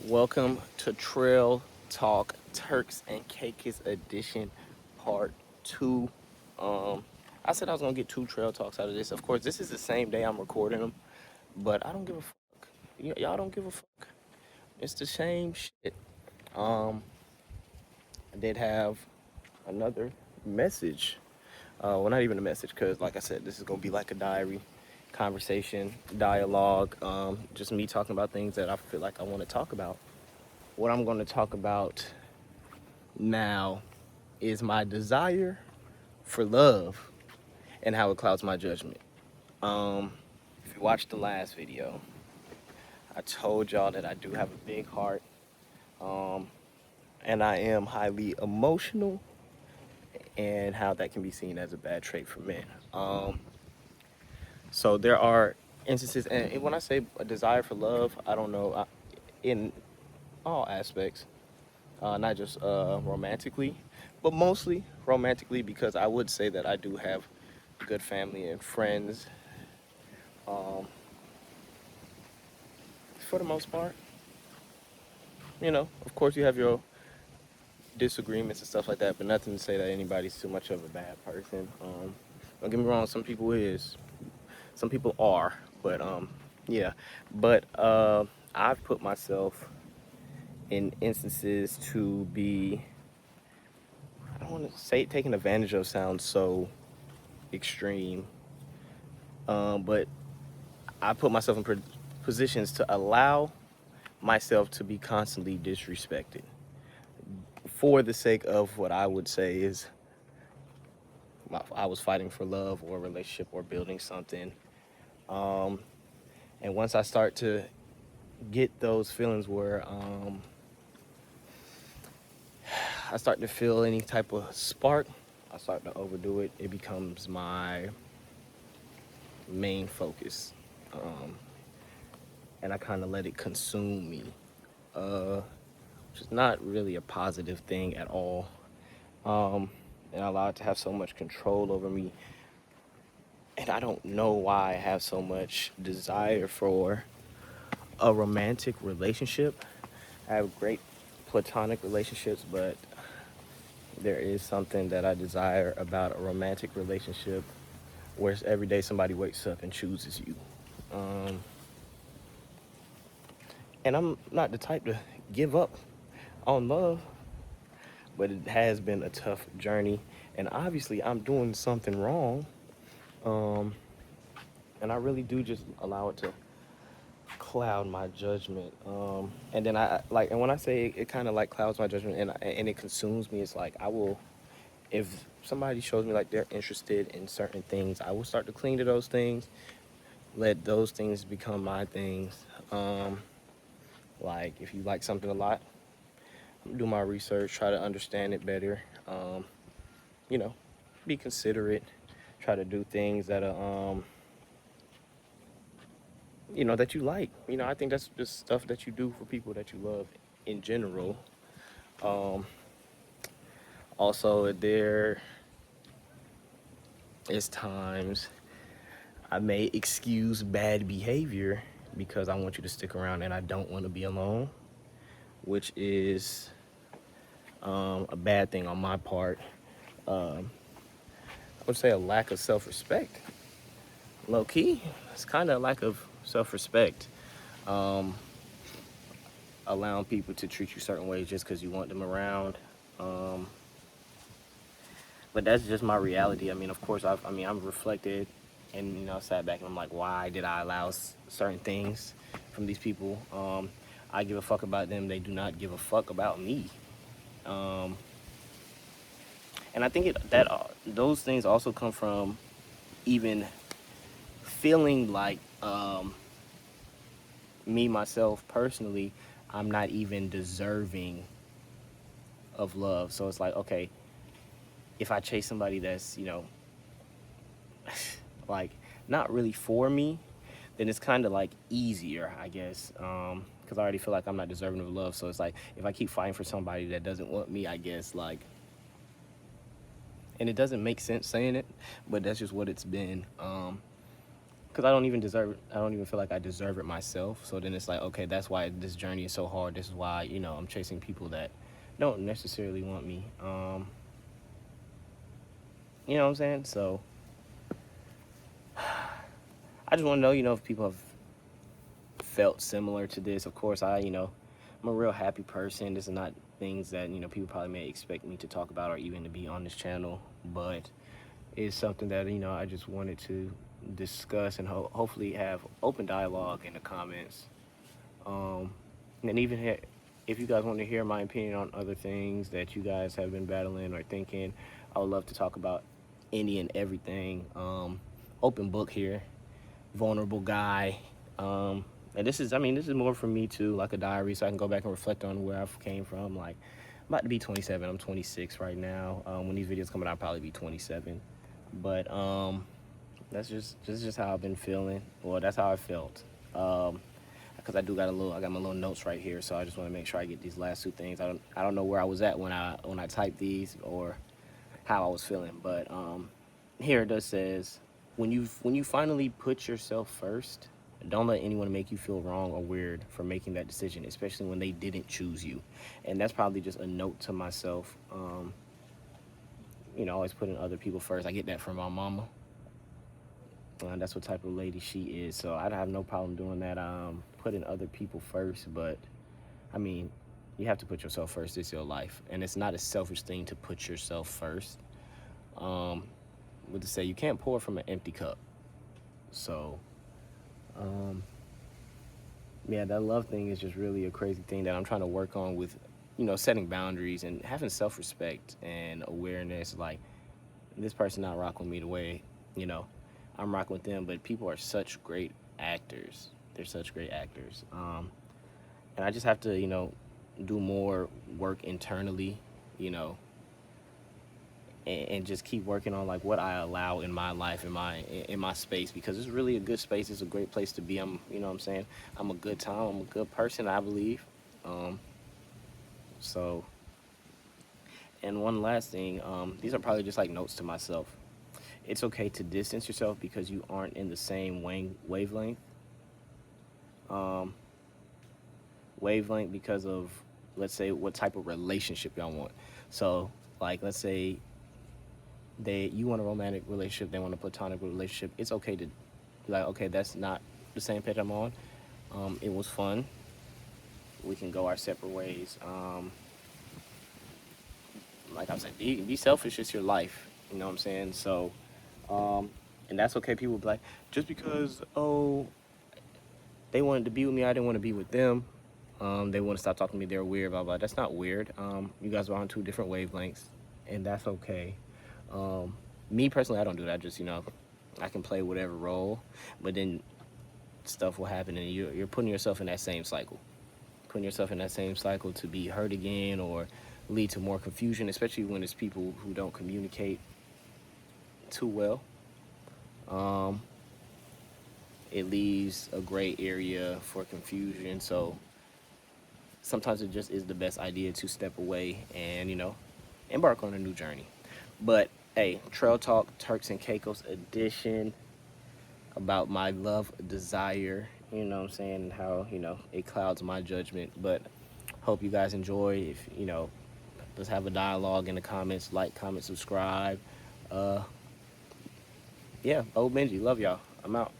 Welcome to Trail Talk Turks and Caicos Edition Part 2. I said I was gonna get two trail talks out of this. Of course, this is the same day I'm recording them, but I don't give a fuck. Y'all don't give a fuck. It's the same shit. Um, I did have another message. Well, not even a message, because like I said, this is gonna be like a diary, conversation, dialogue. Just me talking about things that I feel like I want to talk about. What I'm going to talk about now is my desire for love and how it clouds my judgment. If you watched the last video, I told y'all that I do have a big heart, um, and I am highly emotional, and how that can be seen as a bad trait for men. So there are instances, and when I say a desire for love, I don't know, in all aspects, not just romantically, but mostly romantically, because I would say that I do have good family and friends, um, for the most part. Of course, you have your disagreements and stuff like that, but nothing to say that anybody's too much of a bad person. Don't get me wrong, some people is, some people are, but yeah. But I've put myself in instances to be, I don't want to say taken advantage of sounds so extreme, but I put myself in positions to allow myself to be constantly disrespected for the sake of what I would say is I was fighting for love or a relationship or building something. Um, and once I start to get those feelings where I start to feel any type of spark, I start to overdo it. It becomes my main focus. Um, and I kind of let it consume me, which is not really a positive thing at all. And I allow it to have so much control over me. And I don't know why I have so much desire for a romantic relationship. I have great platonic relationships, but there is something that I desire about a romantic relationship where every day somebody wakes up and chooses you. Um, and I'm not the type to give up on love, but it has been a tough journey. And obviously, I'm doing something wrong. Um, and I really do just allow it to cloud my judgment. And then I like, and when I say it kind of like clouds my judgment and it consumes me, it's like I will, if somebody shows me like they're interested in certain things, I will start to cling to those things, let those things become my things. Like if you like something a lot, do my research, try to understand it better. You know, be considerate, try to do things that are, that you like. I think that's just stuff that you do for people that you love in general. Um, Also, there is times I may excuse bad behavior because I want you to stick around and I don't want to be alone, which is a bad thing on my part. Um, I would say a lack of self-respect. Low key, it's kind of a lack of self-respect. Um, Allowing people to treat you certain ways just because you want them around. Um, but that's just my reality. I mean, of course, I'm reflected and, sat back and I'm like, why did I allow certain things from these people? I give a fuck about them. They do not give a fuck about me. Um, and I think those things also come from even feeling like me, myself, personally, I'm not even deserving of love. So it's like, okay, if I chase somebody that's, like not really for me, then it's kind of like easier, I guess, because I already feel like I'm not deserving of love. So it's like if I keep fighting for somebody that doesn't want me, I guess, like, and it doesn't make sense saying it, but that's just what it's been. because I don't even deserve it. I don't even feel like I deserve it myself. So then it's like, okay, that's why this journey is so hard. This is why, I'm chasing people that don't necessarily want me. You know what I'm saying? So I just want to know, if people have felt similar to this. Of course, I'm a real happy person. This is not things that, people probably may expect me to talk about or even to be on this channel, but it's something that, I just wanted to discuss and hopefully have open dialogue in the comments. And even if you guys want to hear my opinion on other things that you guys have been battling or thinking, I would love to talk about any and everything. Open book here, vulnerable guy. And this is more for me too, like a diary, so I can go back and reflect on where I came from. Like, I'm about to be 27. I'm 26 right now. When these videos come out, I'll probably be 27. But that's just how I've been feeling. Well, that's how I felt. Because I got my little notes right here, so I just want to make sure I get these last two things. I don't know where I was at when I typed these or how I was feeling, but here it does says, when you finally put yourself first, don't let anyone make you feel wrong or weird for making that decision, especially when they didn't choose you. And that's probably just a note to myself. Always putting other people first. I get that from my mama. That's what type of lady she is. So I'd have no problem doing that, putting other people first. But, you have to put yourself first. It's your life. And it's not a selfish thing to put yourself first. What to say, you can't pour from an empty cup. So, yeah, that love thing is just really a crazy thing that I'm trying to work on with, setting boundaries and having self-respect and awareness. Like, this person not rocking with me the way, I'm rocking with them, but people are such great actors. They're such great actors. And I just have to, do more work internally, and just keep working on like what I allow in my life, in my space, because it's really a good space. It's a great place to be. What I'm saying? I'm a good time. I'm a good person, I believe. So, and one last thing, these are probably just like notes to myself. It's okay to distance yourself because you aren't in the same wavelength. Wavelength because of, let's say, what type of relationship y'all want. So, like, let's say you want a romantic relationship, they want a platonic relationship. It's okay to be like, okay, that's not the same page I'm on. It was fun. We can go our separate ways. Like I said, be selfish. It's your life. You know what I'm saying? So, and that's okay. People be like, just because, they wanted to be with me, I didn't want to be with them. They want to stop talking to me, they're weird, blah, blah. That's not weird. You guys are on two different wavelengths, and that's okay. Me personally, I don't do that. I just, I can play whatever role, but then stuff will happen, and you're putting yourself in that same cycle. Putting yourself in that same cycle to be hurt again or lead to more confusion, especially when it's people who don't communicate too well. It leaves a gray area for confusion. So sometimes it just is the best idea to step away and, embark on a new journey. But hey, Trail Talk, Turks and Caicos edition, about my love, desire, you know what I'm saying, and how, it clouds my judgment. But hope you guys enjoy. If, let's have a dialogue in the comments. Like, comment, subscribe. Yeah, BOEBENJI, love y'all. I'm out.